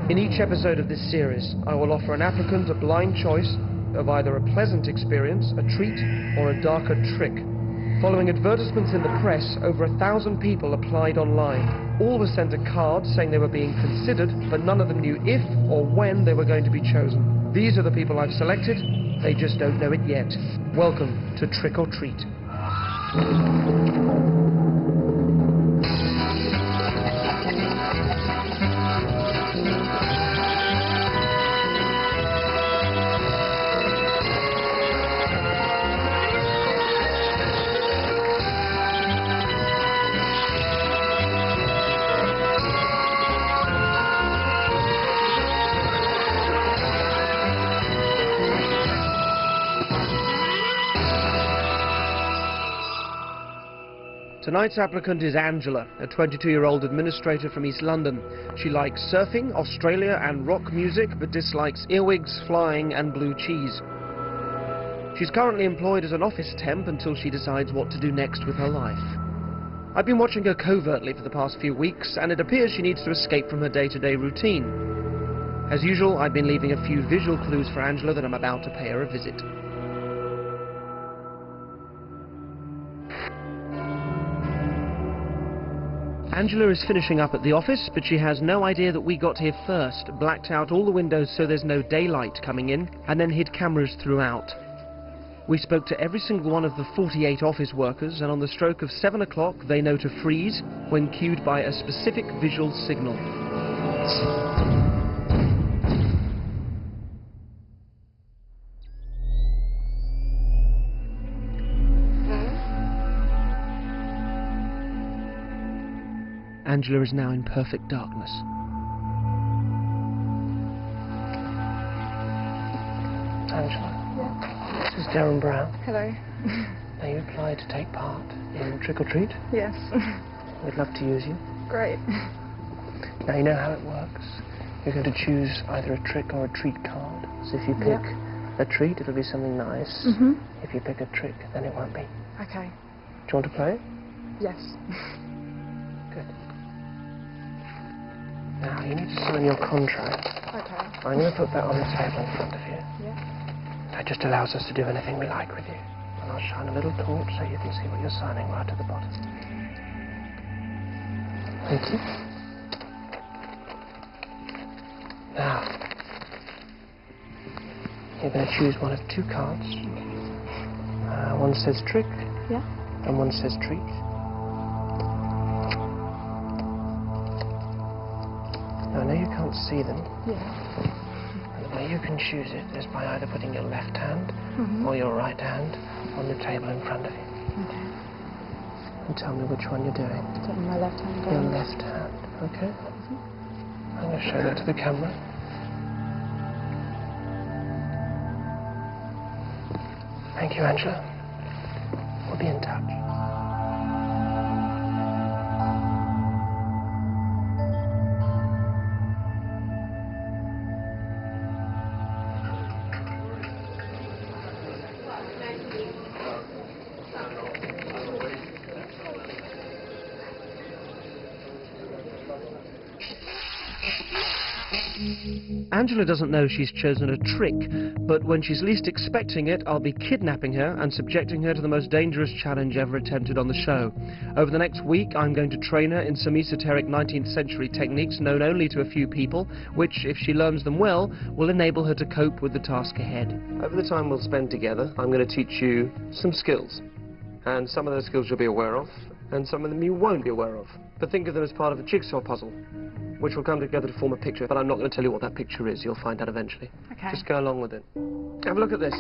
In each episode of this series, I will offer an applicant a blind choice of either a pleasant experience, a treat, or a darker trick. Following advertisements in the press, over 1,000 people applied online. All were sent a card saying they were being considered, but none of them knew if or when they were going to be chosen. These are the people I've selected. They just don't know it yet. Welcome to Trick or Treat. Tonight's applicant is Angela, a 22-year-old administrator from East London. She likes surfing, Australia and rock music, but dislikes earwigs, flying and blue cheese. She's currently employed as an office temp until she decides what to do next with her life. I've been watching her covertly for the past few weeks, and it appears she needs to escape from her day-to-day routine. As usual, I've been leaving a few visual clues for Angela that I'm about to pay her a visit. Angela is finishing up at the office, but she has no idea that we got here first, blacked out all the windows so there's no daylight coming in, and then hid cameras throughout. We spoke to every single one of the 48 office workers, and on the stroke of 7 o'clock they know to freeze when cued by a specific visual signal. Angela is now in perfect darkness. Angela, yeah. This is Derren Brown. Hello. Now you applied to take part in Trick or Treat. Yes. We'd love to use you. Great. Now you know how it works. You're going to choose either a trick or a treat card. So if you pick a treat, it'll be something nice. If you pick a trick, then it won't be. Okay. Do you want to play? Yes. Good. Now, you need to sign your contract. Okay. I'm going to put that on the table in front of you. Yeah. That just allows us to do anything we like with you. And I'll shine a little torch so you can see what you're signing right at the bottom. Thank you. Now, you're going to choose one of two cards. One says trick. Yeah. And one says treat. Now, I know you can't see them. Yeah. And the way you can choose it is by either putting your left hand or your right hand on the table in front of you. Okay. And tell me which one you're doing. So my left hand Your going. left hand, okay? I'm going to show that to the camera. Thank you, Angela. We'll be in touch. Angela doesn't know she's chosen a trick, but when she's least expecting it, I'll be kidnapping her and subjecting her to the most dangerous challenge ever attempted on the show. Over the next week, I'm going to train her in some esoteric 19th century techniques known only to a few people, which, if she learns them well, will enable her to cope with the task ahead. Over the time we'll spend together, I'm going to teach you some skills. And some of those skills you'll be aware of, and some of them you won't be aware of. But think of them as part of a jigsaw puzzle, which will come together to form a picture, but I'm not going to tell you what that picture is. You'll find out eventually. Okay. Just go along with it. Have a look at this.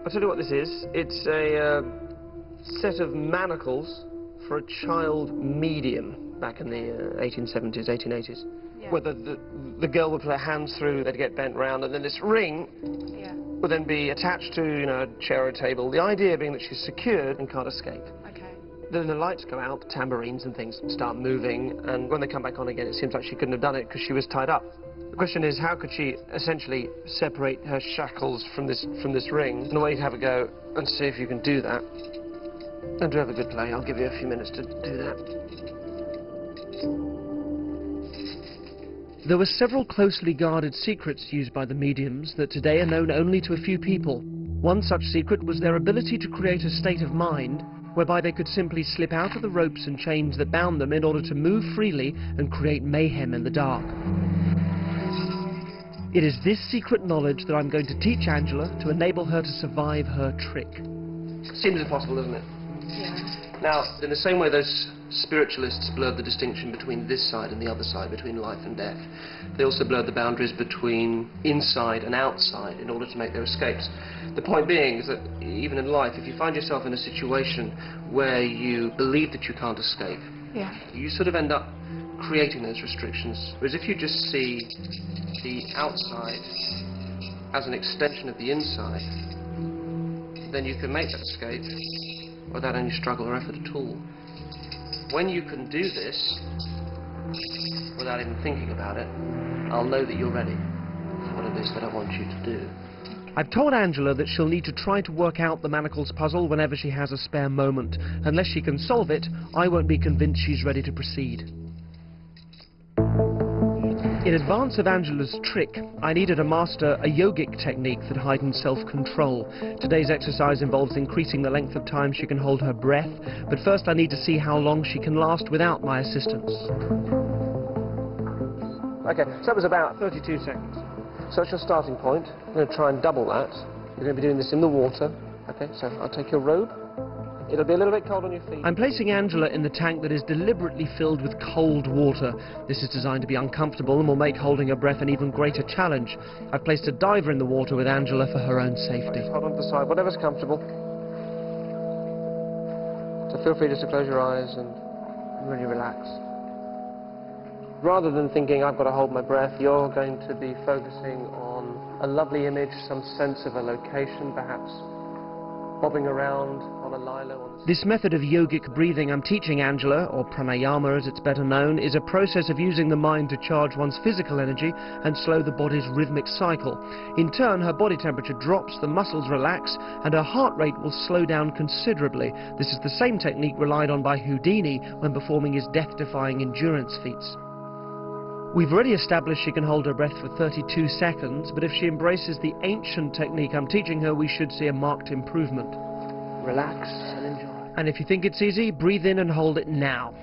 I'll tell you what this is. It's a set of manacles for a child medium back in the 1870s, 1880s. Yeah. Where the girl would put her hands through, they'd get bent round, and then this ring would then be attached to, you know, a chair or a table. The idea being that she's secured and can't escape. Okay. Then the lights go out, tambourines and things start moving, and when they come back on again, it seems like she couldn't have done it because she was tied up. The question is, how could she essentially separate her shackles from this ring? And the way to have a go and see if you can do that. And do have a good play. I'll give you a few minutes to do that. There were several closely guarded secrets used by the mediums that today are known only to a few people. One such secret was their ability to create a state of mind whereby they could simply slip out of the ropes and chains that bound them in order to move freely and create mayhem in the dark. It is this secret knowledge that I'm going to teach Angela to enable her to survive her trick. Seems impossible, doesn't it? Yeah. Now, in the same way those spiritualists blurred the distinction between this side and the other side, between life and death, they also blurred the boundaries between inside and outside in order to make their escapes. The point being is that even in life, if you find yourself in a situation where you believe that you can't escape, Yeah. you sort of end up creating those restrictions. Whereas if you just see the outside as an extension of the inside, then you can make that escape without any struggle or effort at all. When you can do this without even thinking about it, I'll know that you're ready for what it is that I want you to do. I've told Angela that she'll need to try to work out the manacles puzzle whenever she has a spare moment. Unless she can solve it, I won't be convinced she's ready to proceed. In advance of Angela's trick, I needed to master a yogic technique that heightens self-control. Today's exercise involves increasing the length of time she can hold her breath, but first I need to see how long she can last without my assistance. Okay, so that was about 32 seconds. So that's your starting point. I'm going to try and double that. You're going to be doing this in the water. Okay, so I'll take your robe. It'll be a little bit cold on your feet. I'm placing Angela in the tank that is deliberately filled with cold water. This is designed to be uncomfortable and will make holding her breath an even greater challenge. I've placed a diver in the water with Angela for her own safety. Just hold on to the side, whatever's comfortable. So feel free just to close your eyes and really relax. Rather than thinking I've got to hold my breath, you're going to be focusing on a lovely image, some sense of a location, perhaps bobbing around on a lilo. This method of yogic breathing I'm teaching Angela, or pranayama as it's better known, is a process of using the mind to charge one's physical energy and slow the body's rhythmic cycle. In turn, her body temperature drops, the muscles relax, and her heart rate will slow down considerably. This is the same technique relied on by Houdini when performing his death-defying endurance feats. We've already established she can hold her breath for 32 seconds, but if she embraces the ancient technique I'm teaching her, we should see a marked improvement. Relax and enjoy. And if you think it's easy, breathe in and hold it now.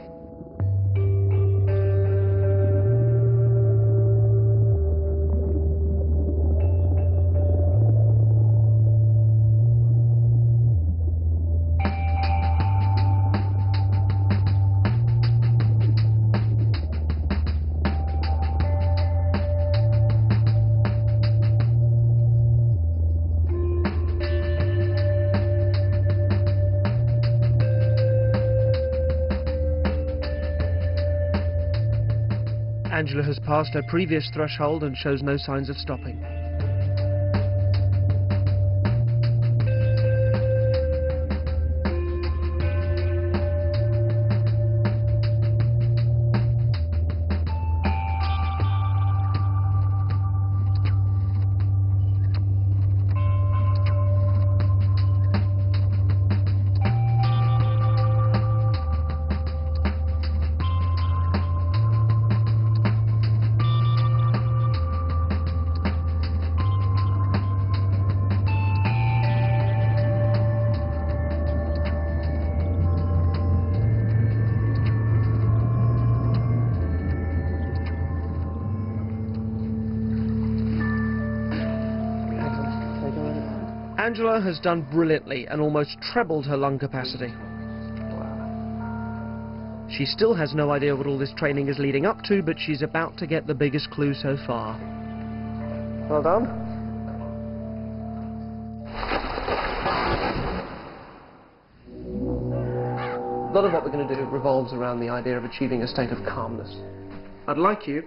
Angela has passed her previous threshold and shows no signs of stopping. Angela has done brilliantly and almost trebled her lung capacity. She still has no idea what all this training is leading up to, but she's about to get the biggest clue so far. Well done. A lot of what we're going to do revolves around the idea of achieving a state of calmness. I'd like you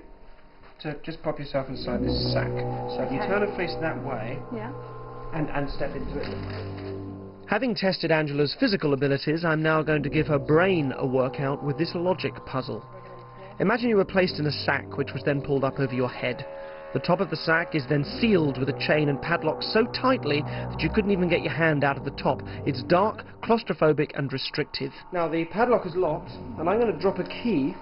to just pop yourself inside this sack. So if you turn her face that way, Yeah. and step into it. Having tested Angela's physical abilities, I'm now going to give her brain a workout with this logic puzzle. Imagine you were placed in a sack which was then pulled up over your head. The top of the sack is then sealed with a chain and padlock so tightly that you couldn't even get your hand out of the top. It's dark, claustrophobic and restrictive. Now the padlock is locked, and I'm going to drop a key